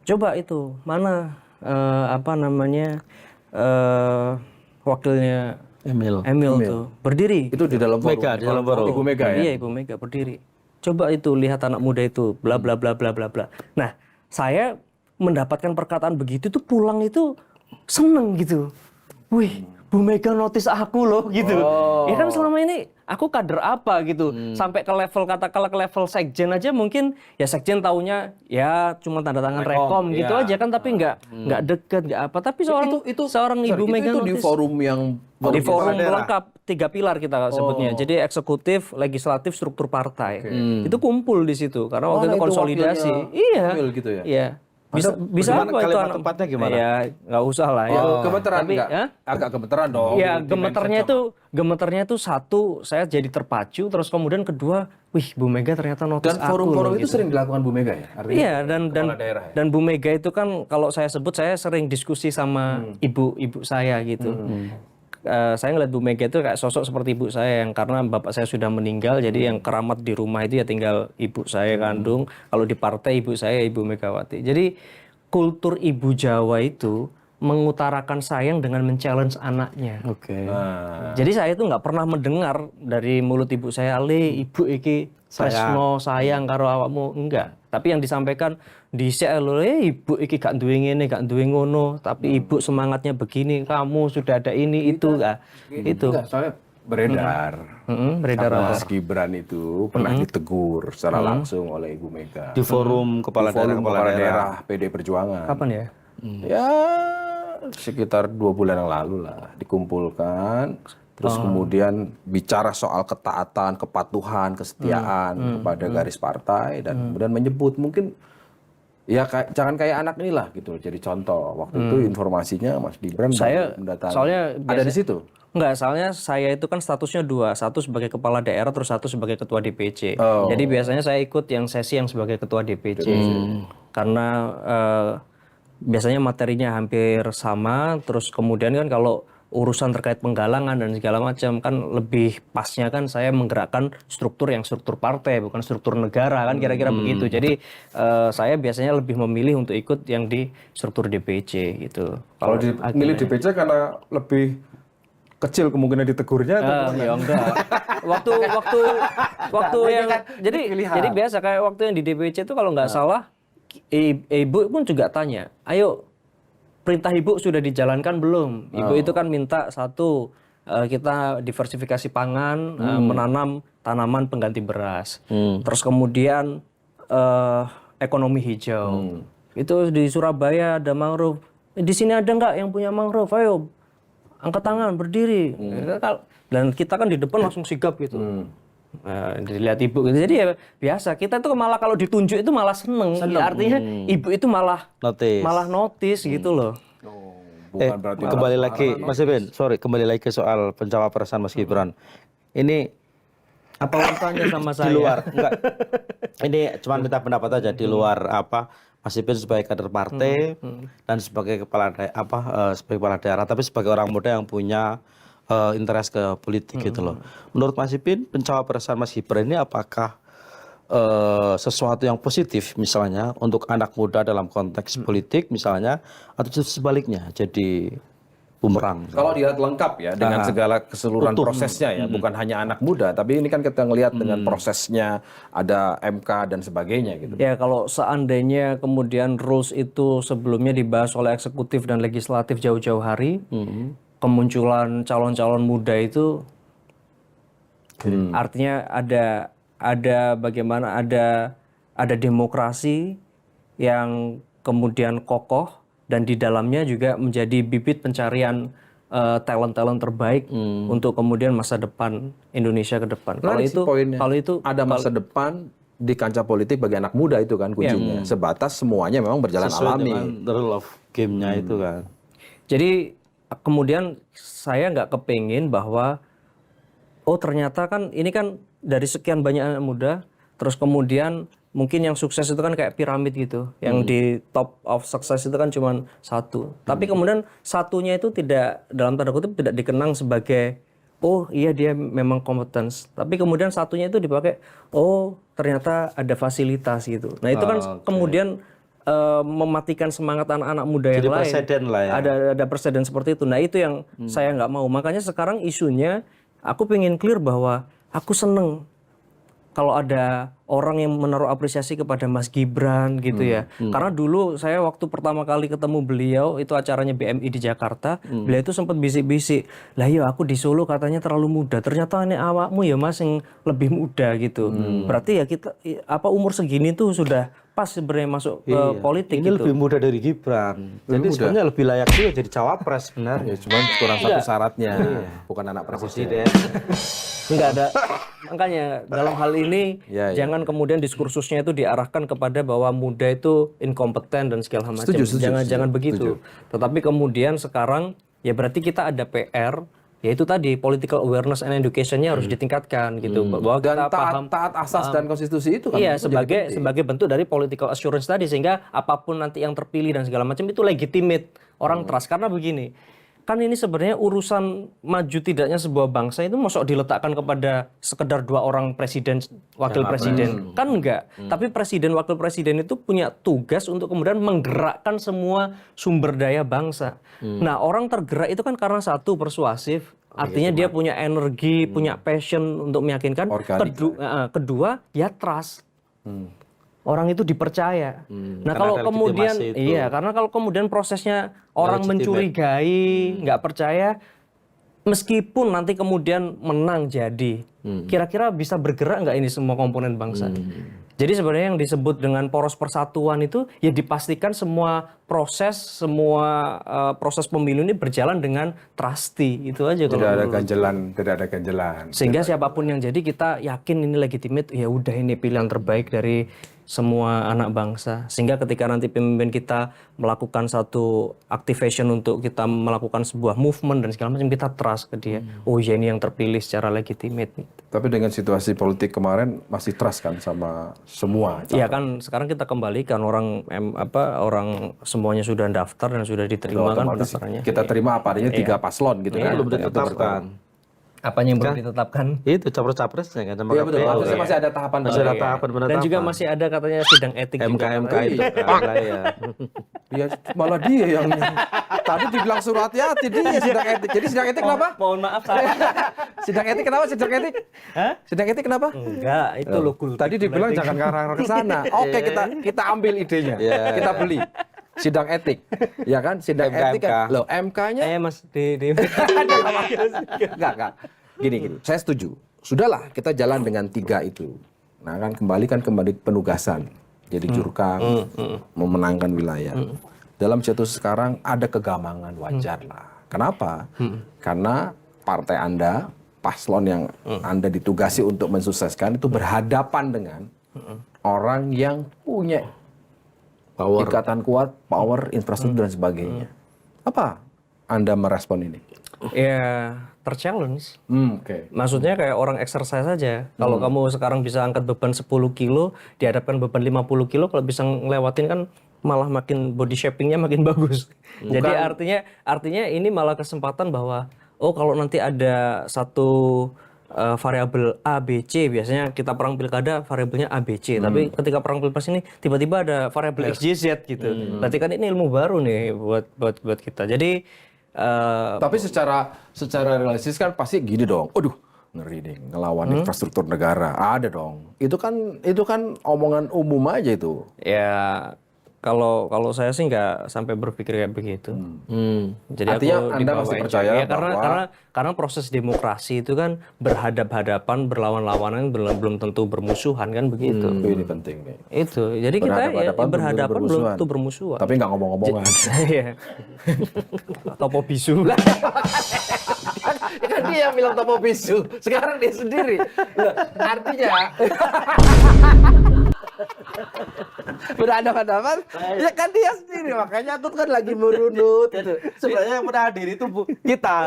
coba itu mana wakilnya Emil tuh berdiri. Itu di dalam forum. Mega, di dalam forum. Ibu Mega ya. Iya, Ibu Mega berdiri. Coba itu lihat anak muda itu bla bla bla bla bla bla. Nah, saya mendapatkan perkataan begitu tuh pulang itu seneng gitu. Wih, Bu Mega notice aku loh gitu. Ya kan selama ini aku kader apa gitu. Sampai ke level katakanlah ke level sekjen aja mungkin ya sekjen taunya ya cuma tanda tangan rekom gitu aja kan, tapi nggak deket nggak apa. Tapi seorang Ibu Mega itu di notice. forum yang Di forum lengkap 3 pilar kita sebutnya. Jadi eksekutif, legislatif, struktur partai. Itu kumpul di situ karena waktu itu itu konsolidasi. wakilnya Iya. Emil gitu ya? Iya. Bisa bagaimana apa itu kalimat anak? tempatnya gimana? Ya nggak usah lah ya. Gemeteran Tapi, nggak? ya? Agak gemeteran dong. Ya Di gemeternya itu satu saya jadi terpacu, terus kemudian kedua, wih Bu Mega ternyata notice Dan aku forum-forum loh, itu gitu. sering dilakukan Bu Mega ya? Artinya Iya kepala daerah ya? dan Bu Mega itu kan kalau saya sebut saya sering diskusi sama ibu saya gitu. Saya ngeliat Bu Mega itu kayak sosok seperti ibu saya yang karena bapak saya sudah meninggal, jadi yang keramat di rumah itu ya tinggal ibu saya kandung. Kalau di partai ibu saya Ibu Megawati. Jadi kultur ibu Jawa itu mengutarakan sayang dengan men-challenge anaknya. Oke. Jadi saya itu nggak pernah mendengar dari mulut ibu saya, "Le, ibu iki tresno sayang karo awakmu." Enggak. Tapi yang disampaikan dhisik lho, ibu iki gak duwe ngene, gak duwe ngono, tapi ibu semangatnya begini, kamu sudah ada ini itu enggak. Itu. Enggak, soalnya beredar. Beredar Sama apa? Mas Gibran itu pernah ditegur secara langsung oleh Ibu Mega. Di forum kepala Forum daerah kepala daerah PD Perjuangan. Kapan ya? Ya sekitar 2 bulan yang lalu lah dikumpulkan. Terus kemudian bicara soal ketaatan, kepatuhan, kesetiaan kepada garis partai dan kemudian menyebut mungkin ya jangan kayak anak inilah gitu. Jadi contoh waktu itu informasinya Mas Gibran Saya mendatangi. soalnya Ada di situ. Enggak, soalnya saya itu kan statusnya dua, satu sebagai kepala daerah, terus satu sebagai ketua DPC. Jadi biasanya saya ikut yang sesi yang sebagai ketua DPC, karena biasanya materinya hampir sama. Terus kemudian kan kalau urusan terkait penggalangan dan segala macam kan lebih pasnya kan saya menggerakkan struktur yang struktur partai, bukan struktur negara kan kira-kira begitu. Jadi saya biasanya lebih memilih untuk ikut yang di struktur DPC gitu. Kalau milih DPC karena lebih kecil kemungkinan ditegurnya atau Ya enggak. Waktu yang jadi biasa kayak waktu yang di DPC itu kalau nggak salah ibu pun juga tanya, "Ayo, perintah ibu sudah dijalankan belum?" Ibu itu kan minta satu kita diversifikasi pangan, menanam tanaman pengganti beras. Terus kemudian ekonomi hijau. Itu di Surabaya ada mangrove. Di sini ada nggak yang punya mangrove? Ayo angkat tangan, berdiri. Dan kita kan di depan langsung sigap gitu. Dilihat ibu gitu. Jadi ya biasa. Kita tuh malah kalau ditunjuk itu malah seneng. Artinya ibu itu malah notice gitu loh. bukan berarti Kembali lagi, Mas Ibin, kembali lagi ke soal pencawapresan Mas Gibran. Ini Apa urusannya sama saya? di luar, enggak. Ini cuma minta pendapat aja di luar apa Mas Ibin sebagai kader partai dan sebagai sebagai kepala daerah, tapi sebagai orang muda yang punya interest ke politik gitu loh. Menurut Mas Ibin, pencawapresan Mas Gibran ini apakah sesuatu yang positif misalnya untuk anak muda dalam konteks politik misalnya, atau justru sebaliknya jadi bumerang? Kalau dilihat lengkap ya dengan segala keseluruhan prosesnya ya, bukan hanya anak muda, tapi ini kan kita ngelihat dengan prosesnya, ada MK dan sebagainya gitu. Ya kalau seandainya kemudian rules itu sebelumnya dibahas oleh eksekutif dan legislatif jauh-jauh hari, kemunculan calon-calon muda itu artinya ada bagaimana ada demokrasi yang kemudian kokoh dan di dalamnya juga menjadi bibit pencarian talent-talent terbaik untuk kemudian masa depan Indonesia ke depan. Nah, Kalau itu ada masa depan di kancah politik bagi anak muda itu kan kuncinya. Sebatas semuanya memang berjalan sesuai alami. dengan the rule of game-nya itu kan. Jadi kemudian saya nggak kepingin bahwa ternyata kan ini kan dari sekian banyak anak muda, terus kemudian mungkin yang sukses itu kan kayak piramid gitu, yang di top of success itu kan cuma satu. Tapi kemudian satunya itu tidak, dalam tanda kutip, tidak dikenang sebagai iya dia memang kompeten. Tapi kemudian satunya itu dipakai, ternyata ada fasilitas gitu. Nah itu kan kemudian mematikan semangat anak-anak muda Jadi yang lain. presiden lah ya. Ada presiden seperti itu. Nah itu yang saya nggak mau. Makanya sekarang isunya aku pengen clear bahwa aku seneng kalau ada orang yang menaruh apresiasi kepada Mas Gibran gitu ya. Karena dulu saya waktu pertama kali ketemu beliau, itu acaranya BMI di Jakarta, beliau itu sempat bisik-bisik, "Lah iya aku di Solo katanya terlalu muda, ternyata ini awakmu ya Mas yang lebih muda gitu." Berarti ya kita umur segini tuh sudah pas sebenarnya masuk ke politik Ini gitu. lebih muda dari Gibran. Jadi sebenarnya lebih layak juga jadi cawapres sebenarnya. Ya, cuma kurang satu syaratnya, bukan anak presiden. Enggak ada. Makanya dalam hal ini jangan kemudian diskursusnya itu diarahkan kepada bahwa muda itu inkompeten dan segala macam. Jangan begitu. Tetapi kemudian sekarang ya berarti kita ada PR, yaitu tadi political awareness and education-nya harus ditingkatkan gitu. Bahwa Dan kita paham taat asas dan konstitusi itu kan. iya itu jadi sebagai bentuk dari political assurance tadi, sehingga apapun nanti yang terpilih dan segala macam itu legitimate, orang trust. Karena begini, kan ini sebenarnya urusan maju tidaknya sebuah bangsa itu masuk diletakkan kepada sekedar 2 orang presiden, wakil presiden. Kan enggak. Tapi presiden, wakil presiden itu punya tugas untuk kemudian menggerakkan semua sumber daya bangsa. Nah, orang tergerak itu kan karena satu, persuasif. Artinya dia punya energi, punya passion untuk meyakinkan. Organik. Kedua, ya trust. Orang itu dipercaya. Nah, Karena kalau ada kemudian legitimasi itu. karena kalau kemudian prosesnya orang legitimate. mencurigai, nggak percaya, meskipun nanti kemudian menang jadi, kira-kira bisa bergerak nggak ini semua komponen bangsa? Jadi sebenarnya yang disebut dengan poros persatuan itu ya dipastikan semua proses pemilu ini berjalan dengan trusty, itu aja. Tidak kalau ada menurut. tidak ada ganjelan. Sehingga siapapun yang jadi kita yakin ini legitimate, ya udah ini pilihan terbaik dari semua anak bangsa. Sehingga ketika nanti pemimpin kita melakukan satu activation untuk kita melakukan sebuah movement dan segala macam, kita trust ke dia. Oh ya, ini yang terpilih secara legitimate. Tapi dengan situasi politik kemarin masih trust kan sama semua. Iya kan, sekarang kita kembalikan orang semuanya sudah daftar dan sudah diterima kan Otomatis pendaftarannya. kita terima apa adanya 3 paslon gitu kan. Belum ditetapkan. Apanya yang belum ditetapkan? Itu capres-capresnya kan sama Iya betul. KPU. Harusnya masih ada tahapan. Masih ada baru. tahapan Dan penetapan. juga masih ada katanya sidang etik juga. MK itu kan ya. Iya, malah dia yang tadi dibilang suruh hati-hati, dia sidang etik. Jadi sidang etik kenapa? Mohon maaf saya. Sidang etik kenapa? Sidang etik? Hah? Sidang etik kenapa? Enggak, itu lo Tadi dibilang jangan ngarang ke sana. Oke, kita ambil idenya. Iya. Kita beli. Sidang etik. Ya kan? Sidang MK. etik kan. Loh, MK-nya Mas di enggak. Gini. Saya setuju. Sudahlah, kita jalan dengan 3 itu. Nah, kembali penugasan. Jadi jurkam, memenangkan wilayah. Dalam situasi sekarang ada kegamangan, wajar lah. Kenapa? Karena partai Anda, paslon yang Anda ditugasi untuk mensukseskan itu berhadapan dengan orang yang punya Power. ikatan kuat, power, infrastruktur dan sebagainya. Apa Anda merespon ini? ya terchallenge. Oke. Maksudnya kayak orang exercise saja. Kalau kamu sekarang bisa angkat beban 10 kilo, dihadapkan beban 50 kilo, kalau bisa ngelewatin kan malah makin body shapingnya makin bagus. Jadi artinya ini malah kesempatan bahwa kalau nanti ada satu variabel A, B, C, biasanya kita perang pilkada variabelnya A, B, C. Tapi ketika perang pilpres ini tiba-tiba ada variabel X, Y, Z gitu. Berarti kan ini ilmu baru nih buat kita. Jadi Tapi secara realistis kan pasti gini dong. Aduh, ngeri deh ngelawan infrastruktur negara. Ada dong. Itu kan omongan umum aja itu. ya kalau saya sih nggak sampai berpikir kayak begitu. Jadi Artinya aku Anda di bawah masih aja. percaya Ya, bahwa- karena proses demokrasi itu kan berhadap-hadapan, berlawan-lawanan, belum tentu bermusuhan kan begitu. Ini penting nih. Itu. Jadi kita Berhadapan-hadapan belum berhadapan belum bermusuhan. tentu bermusuhan. Tapi nggak ngomong-ngomongan. Iya. Topo bisu. Kan dia yang bilang topo bisu. Sekarang dia sendiri. Artinya berhadapan-hadapan, ya kan dia sendiri. Makanya aku kan lagi merunut. Gitu. Sebenarnya yang pernah hadir itu kita.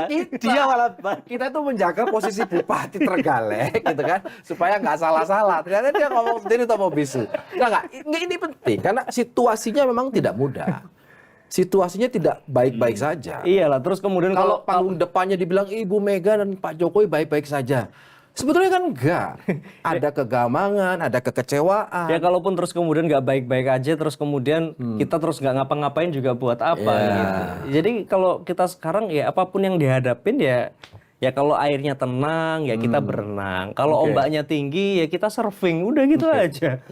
Dia malah Kita tuh menjaga posisi Bupati Trenggalek gitu kan, supaya nggak salah-salah. Ternyata dia ngomong sendiri topo bisu. Nggak, ini penting karena situasinya memang tidak mudah. Situasinya tidak baik-baik saja. Iyalah, terus kemudian Kalau panggung depannya dibilang Ibu Mega dan Pak Jokowi baik-baik saja. Sebetulnya kan enggak. Ada kegamangan, ada kekecewaan. ya kalaupun terus kemudian nggak baik-baik aja, terus kemudian kita terus nggak ngapa-ngapain juga buat apa gitu. Jadi kalau kita sekarang ya apapun yang dihadapin ya kalau airnya tenang ya kita berenang. Kalau ombaknya tinggi ya kita surfing. Udah gitu aja.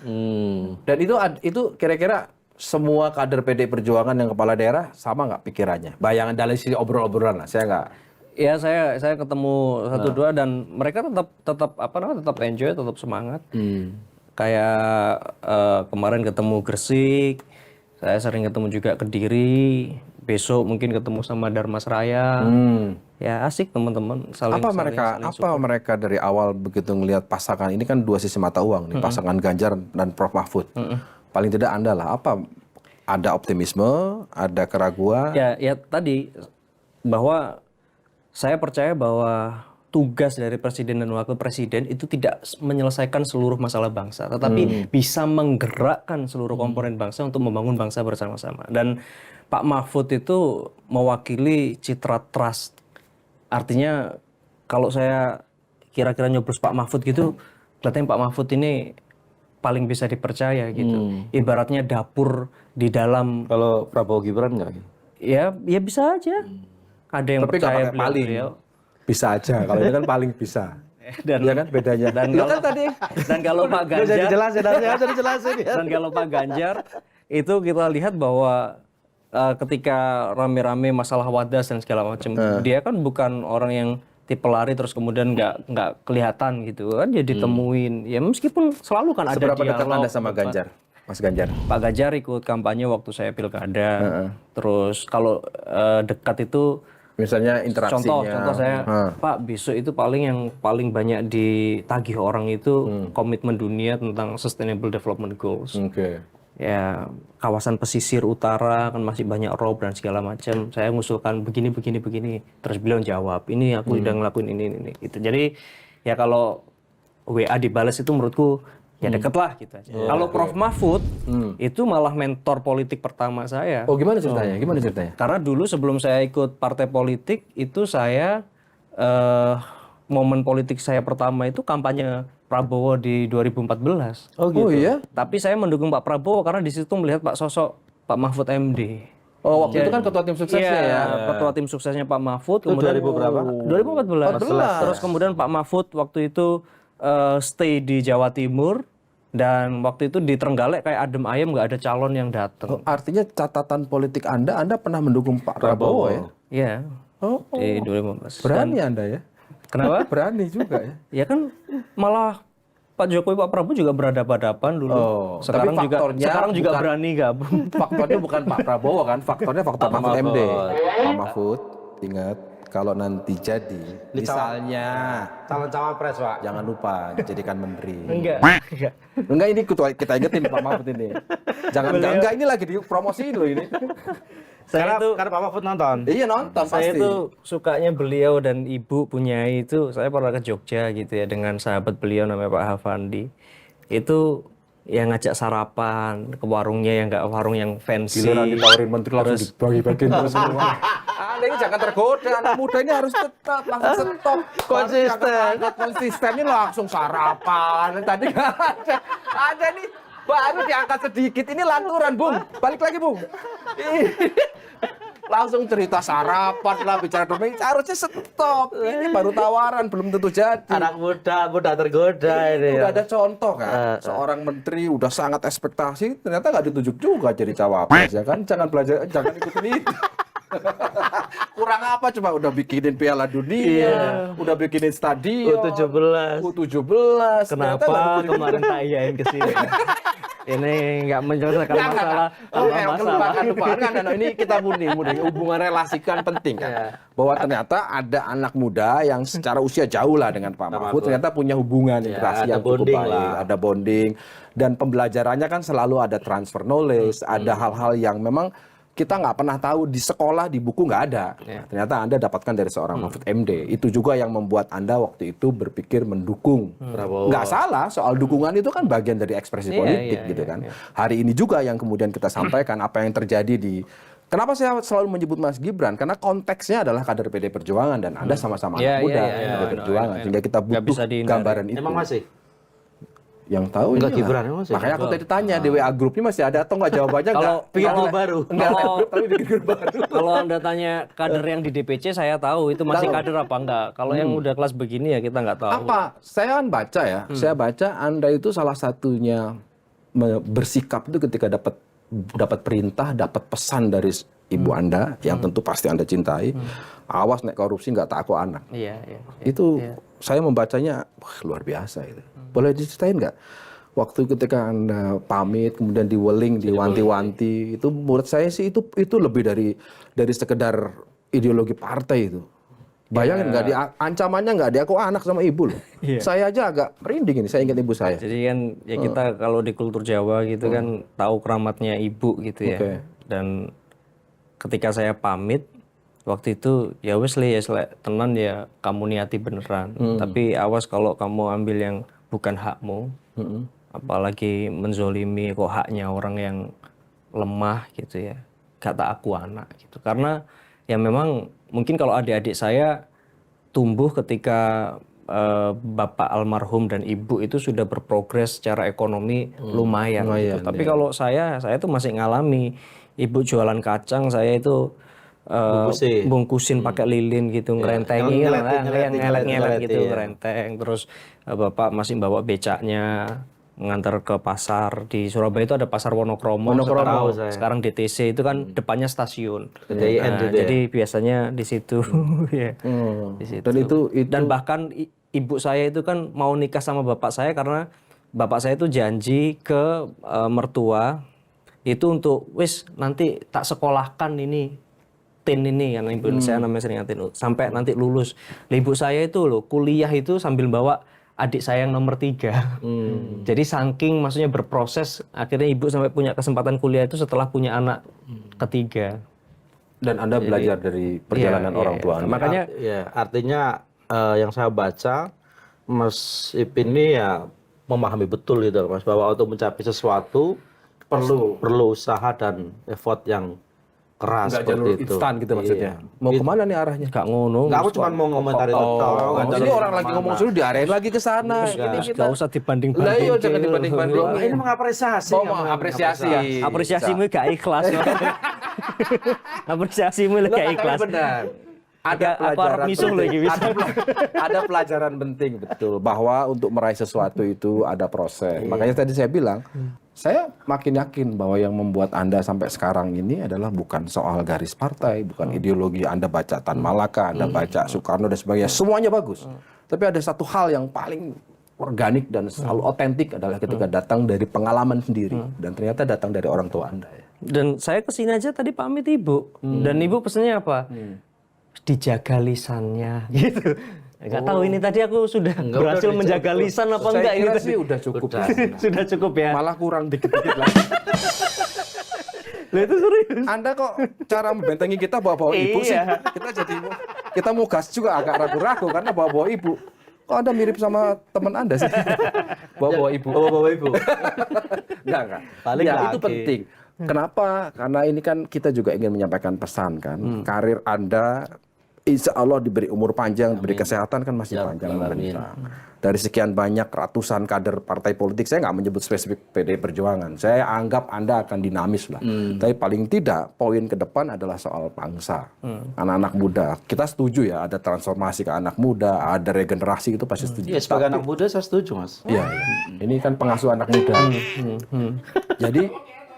Dan itu kira-kira semua kader PD Perjuangan yang kepala daerah sama nggak pikirannya? Bayangan dari sisi obrolan lah, saya nggak. Ya saya ketemu satu dua dan mereka tetap enjoy, tetap semangat. Kayak kemarin ketemu Gresik, saya sering ketemu juga Kediri. Besok mungkin ketemu sama Darmas Raya. Ya asik teman-teman saling Mereka dari awal begitu ngelihat pasangan ini kan dua sisi mata uang nih, pasangan Ganjar dan Prof Mahfud. Paling tidak Anda lah ada optimisme, ada keraguan. Ya tadi bahwa saya percaya bahwa tugas dari presiden dan wakil presiden itu tidak menyelesaikan seluruh masalah bangsa, tetapi bisa menggerakkan seluruh komponen bangsa untuk membangun bangsa bersama-sama. Dan Pak Mahfud itu mewakili citra trust. Artinya kalau saya kira-kira nyoblos Pak Mahfud gitu, kelihatannya Pak Mahfud ini paling bisa dipercaya gitu. Ibaratnya dapur di dalam. Kalau Prabowo Gibran nggak? Ya bisa aja. Ada yang Tapi nggak percaya pakai paling. beliau. Bisa aja. Kalau ini kan paling bisa. Dan Ya kan bedanya. dan kalau dan kalau Pak Ganjar dan kalau Pak Ganjar itu kita lihat bahwa ketika rame-rame masalah Wadas dan segala macam, dia kan bukan orang yang tipe lari terus kemudian nggak kelihatan gitu kan, dia ditemuin. Ya meskipun selalu kan ada Seberapa dekat dialog. Anda sama Ganjar, Mas Ganjar? Pak Ganjar ikut kampanye waktu saya pilkada. Terus kalau dekat itu Misalnya interaksinya. contoh saya, Pak besok itu yang paling banyak ditagih orang itu komitmen dunia tentang Sustainable Development Goals. Oke. Ya kawasan pesisir utara kan masih banyak rob dan segala macam. Saya ngusulkan begini. Terus beliau jawab, ini aku udah ngelakuin ini. Gitu. Jadi ya kalau WA dibalas itu menurutku ya deket lah gitu aja. Kalau Prof Mahfud itu malah mentor politik pertama saya. Oh gimana ceritanya? Karena dulu sebelum saya ikut partai politik itu saya momen politik saya pertama itu kampanye Prabowo di 2014. Oh gitu. Oh iya? Tapi saya mendukung Pak Prabowo karena di situ melihat Pak Mahfud MD. Oh waktu itu kan ketua tim suksesnya Iya, ya? ketua tim suksesnya Pak Mahfud. Itu 2000 berapa? 2014. Terus kemudian Pak Mahfud waktu itu stay di Jawa Timur. Dan waktu itu di Trenggalek kayak adem ayem, nggak ada calon yang datang. Oh, artinya catatan politik Anda bisa mendukung Pak Prabowo ya? Iya. Oh, Di 2015. berani Anda ya? Kenapa? Berani juga ya? Ya kan malah Pak Jokowi Pak Prabowo juga berhadapan-hadapan dulu. Oh, sekarang tapi juga faktornya juga bukan- berani gabung. Faktornya bukan Pak Prabowo kan? Faktornya faktor Mahfud MD. Pak Mahfud, ingat kalau nanti jadi, misalnya Calon cawapres, Pak. jangan lupa dijadikan menteri. Enggak. Enggak ini kita ingetin Pak Mahfud ini. Jangan enggak ini lagi dipromosiin loh ini. Saya itu Karena Pak Mahfud nonton. Iya nonton saya pasti. itu sukanya beliau dan ibu punya itu. Saya pernah ke Jogja gitu ya dengan sahabat beliau namanya Pak Hafandi. Itu yang ngajak sarapan ke warungnya yang nggak warung yang fancy. Giliran ditawarin menteri langsung dibagi-bagiin terus semua. Anda ini jangan tergoda, anak muda ini harus tetap langsung stop. Konsisten ini langsung sarapan. Tadi nggak ada. Ada nih baru diangkat sedikit ini lanturan, Bung. Balik lagi, Bung. Langsung cerita sarapan lah, bicara domestik, harusnya stop. Ini baru tawaran, belum tentu jadi. Anak muda tergoda ini. Udah ada contoh kan, seorang menteri udah sangat ekspektasi, ternyata nggak ditunjuk juga jadi cawapres ya kan, jangan ikutin itu. Kurang apa coba udah bikinin Piala Dunia, udah bikinin stadion, U17. U17. ternyata nggak Kenapa ditunjuk. kemarin tak iyain ke sini? Ini nggak menyelesaikan masalah. Lupakan. Ini kita murni hubungan relasikan penting kan. Bahwa ternyata ada anak muda yang secara usia jauh lah dengan Pak Mahfud ternyata punya hubungan interaksi ada yang cukup bonding baik, lah. ada bonding dan pembelajarannya kan selalu ada transfer knowledge, ada hal-hal yang memang kita nggak pernah tahu di sekolah, di buku nggak ada. Ternyata Anda dapatkan dari seorang Mahfud MD. Itu juga yang membuat Anda waktu itu berpikir mendukung. Prabowo. Nggak salah, soal dukungan itu kan bagian dari ekspresi politik gitu kan. Hari ini juga yang kemudian kita sampaikan apa yang terjadi di... Kenapa saya selalu menyebut Mas Gibran? Karena konteksnya adalah kader PD Perjuangan dan Anda sama-sama anak muda PD Perjuangan. Sehingga kita Nggak bisa butuh dihindari. gambaran itu. Emang masih? Yang tahu Enggak inilah. Gibran, emang masih? Makanya aku tadi tanya di WA grupnya masih ada atau nggak jawabannya Kalau bikin grup baru. Enggak, Kalau- tapi bikin grup baru. Kalau Anda tanya kader yang di DPC saya tahu itu masih kader apa enggak. Kalau yang udah kelas begini ya kita nggak tahu. Apa? Saya kan baca ya. Saya baca Anda itu salah satunya bersikap itu ketika dapat perintah, dapat pesan dari ibu Anda yang tentu pasti Anda cintai. Awas nek korupsi nggak tak aku anak. Iya. Itu saya membacanya wah, luar biasa itu. Boleh diceritain nggak? Waktu ketika Anda pamit kemudian diweling, diwanti-wanti, itu menurut saya sih itu lebih dari sekedar ideologi partai itu. Bayangin nggak ancamannya nggak dia aku anak sama ibu loh. Saya aja agak merinding ini. Saya ingat ibu saya. Jadi kan ya kita kalau di kultur Jawa gitu kan tahu keramatnya ibu gitu ya. Oke. Dan ketika saya pamit waktu itu ya wes le ya tenan ya kamu niati beneran. Tapi awas kalau kamu ambil yang bukan hakmu. Apalagi menzolimi kok haknya orang yang lemah gitu ya. kata aku anak gitu. Karena ya memang mungkin kalau adik-adik saya tumbuh ketika bapak almarhum dan ibu itu sudah berprogres secara ekonomi lumayan gitu. Tapi kalau saya tuh masih ngalami ibu jualan kacang, saya itu bungkusin pakai lilin gitu, ngerentengi, ngelet gitu, ngerenteng. Terus bapak masih bawa becaknya ngantar ke pasar di Surabaya itu ada pasar Wonokromo. Sekarang DTC itu kan depannya stasiun. Jadi biasanya di situ, ya. Di situ. Dan bahkan ibu saya itu kan mau nikah sama bapak saya karena bapak saya itu janji ke mertua itu untuk wis nanti tak sekolahkan ini tin ini kan ibu saya namanya sering tin sampai nanti lulus. Ibu saya itu loh kuliah itu sambil bawa adik saya yang nomor 3. Jadi saking maksudnya berproses akhirnya ibu sampai punya kesempatan kuliah itu setelah punya anak ketiga. Dan Anda belajar dari perjalanan orang tua Anda. Makanya artinya yang saya baca Mas Ipin ini ya memahami betul gitu Mas bahwa untuk mencapai sesuatu perlu usaha dan effort yang keras Nggak seperti jalur itu. instan gitu maksudnya. Mau kemana nih arahnya? Gak ngono. Nggak, aku cuma mau komentari Ini orang lagi ngomong sudah diarahin lagi ke sana. Gak usah dibanding-banding. Lah iya jangan dibanding-banding. ini mengapresiasi. Apresiasimu gak ikhlas. Apresiasimu gak ikhlas. Benar. Ada pelajaran ada pelajaran penting betul bahwa untuk meraih sesuatu itu ada proses. Makanya tadi saya bilang, saya makin yakin bahwa yang membuat Anda sampai sekarang ini adalah bukan soal garis partai, bukan ideologi. Anda baca Tan Malaka, Anda baca Soekarno dan sebagainya, semuanya bagus. Tapi ada satu hal yang paling organik dan selalu otentik adalah ketika datang dari pengalaman sendiri dan ternyata datang dari orang tua Anda. Dan saya kesini aja tadi pamit ibu, dan ibu pesannya apa? Dijaga lisannya gitu. Nggak tahu ini tadi aku sudah berhasil menjaga lisan apa enggak ini tadi. Sih udah cukup. Sudah cukup ya. Malah kurang dikit-dikit lagi. Lah itu serius. Anda kok cara membentengi kita bawa-bawa ibu sih? Kita mau gas juga agak ragu-ragu karena bawa-bawa ibu. Kok Anda mirip sama teman Anda sih? Bawa-bawa ibu. Bawa ibu. Enggak. Paling Ya, laki. itu penting. Kenapa? Karena ini kan kita juga ingin menyampaikan pesan kan. Karir Anda insya Allah diberi umur panjang, diberi kesehatan kan masih panjang membentang. Dari sekian banyak ratusan kader partai politik, saya nggak menyebut spesifik PD Perjuangan. Saya anggap Anda akan dinamis lah. Tapi paling tidak poin ke depan adalah soal bangsa, anak-anak muda. Kita setuju ya ada transformasi ke anak muda, ada regenerasi itu pasti setuju. Iya sebagai anak muda saya setuju Mas. Iya, ini kan pengasuh anak muda. Jadi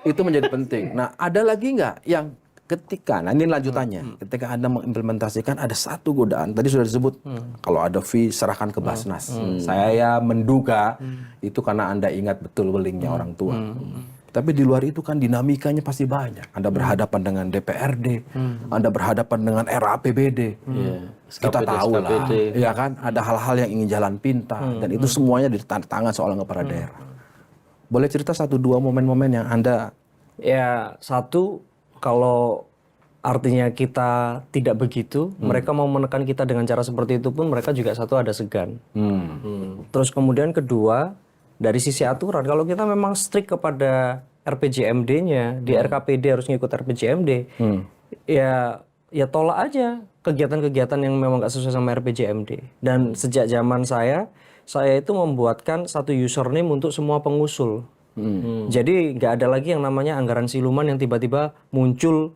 itu menjadi penting. Nah, ada lagi nggak yang ketika, nah ini lanjutannya, ketika Anda mengimplementasikan ada satu godaan, tadi sudah disebut, kalau ada fee serahkan ke Basnas. Saya menduga itu karena Anda ingat betul welingnya orang tua. Tapi di luar itu kan dinamikanya pasti banyak. Anda berhadapan dengan DPRD, Anda berhadapan dengan era APBD. Kita tahu lah, ya kan, ada hal-hal yang ingin jalan pintas, dan itu semuanya ditandatangan soal kepala daerah. Boleh cerita 1-2 momen-momen yang Anda... Ya, satu, kalau artinya kita tidak begitu, mereka mau menekan kita dengan cara seperti itu pun mereka juga satu ada segan. Terus kemudian kedua, dari sisi aturan, kalau kita memang strict kepada RPJMD-nya, di RKPD harus ngikut RPJMD, ya tolak aja kegiatan-kegiatan yang memang nggak sesuai sama RPJMD. Dan sejak zaman saya itu membuatkan satu username untuk semua pengusul. Jadi nggak ada lagi yang namanya anggaran siluman yang tiba-tiba muncul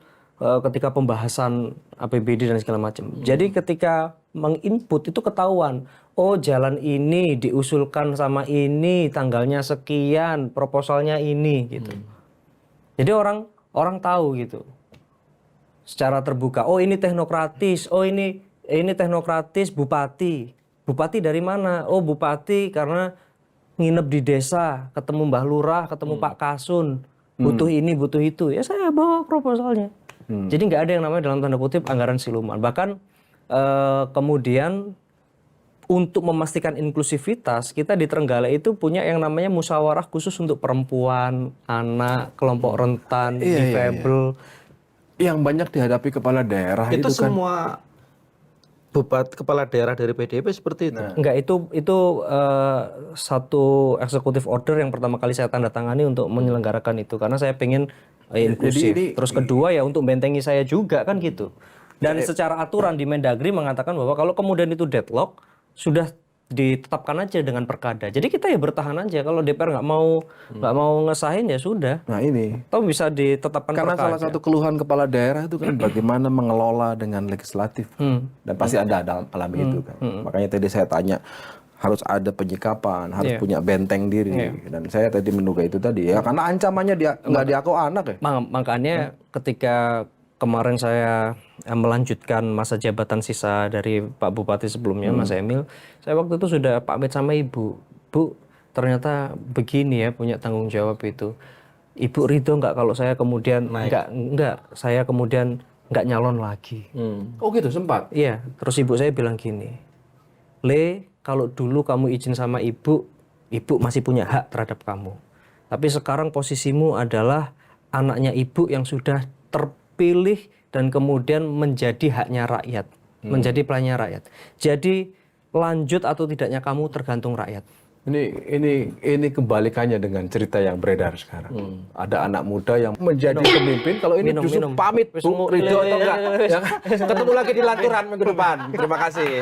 ketika pembahasan APBD dan segala macam. Jadi ketika menginput itu ketahuan, oh jalan ini diusulkan sama ini, tanggalnya sekian, proposalnya ini gitu. Jadi orang tahu gitu. Secara terbuka, oh ini teknokratis, oh ini teknokratis bupati. Bupati dari mana? Oh bupati karena nginep di desa, ketemu Mbah Lurah, ketemu Pak Kasun, butuh ini, butuh itu. Ya saya bawa proposalnya. Jadi nggak ada yang namanya dalam tanda kutip anggaran siluman. Bahkan kemudian untuk memastikan inklusivitas, kita di Trenggalek itu punya yang namanya musyawarah khusus untuk perempuan, anak, kelompok rentan, difabel. Yang banyak dihadapi kepala daerah Itu kan semua kepala daerah dari PDIP seperti itu. Enggak, itu satu eksekutif order yang pertama kali saya tanda tangani untuk menyelenggarakan itu karena saya pengen inklusif. Terus kedua ya untuk bentengi saya juga kan gitu. Dan secara aturan di Mendagri mengatakan bahwa kalau kemudian itu deadlock sudah ditetapkan aja dengan perkada. Jadi kita ya bertahan aja. Kalau DPR nggak mau ngesahin ya sudah. Nah ini Atau bisa ditetapkan karena perkada. salah satu keluhan kepala daerah itu kan bagaimana mengelola dengan legislatif dan pasti Anda ada alami itu kan. Makanya tadi saya tanya harus ada penyikapan, harus punya benteng diri dan saya tadi menduga itu tadi ya karena ancamannya dia nggak diaku anak ya. Makanya ketika kemarin saya melanjutkan masa jabatan sisa dari Pak Bupati sebelumnya, Mas Emil, saya waktu itu sudah pamit sama Ibu. Bu, ternyata begini ya punya tanggung jawab itu. Ibu ridho nggak kalau saya kemudian saya kemudian nggak nyalon lagi. Oh gitu sempat. Iya, terus ibu saya bilang gini, Le, kalau dulu kamu izin sama ibu masih punya hak terhadap kamu. Tapi sekarang posisimu adalah anaknya ibu yang sudah terpilih dan kemudian menjadi haknya rakyat, menjadi pelayannya rakyat. Jadi lanjut atau tidaknya kamu tergantung rakyat. Ini kebalikannya dengan cerita yang beredar sekarang. Ada anak muda yang menjadi pemimpin, kalau ini justru pamit, Bu, ridho atau enggak. Ya kan? Ketemu lagi di Lanturan minggu depan. Terima kasih.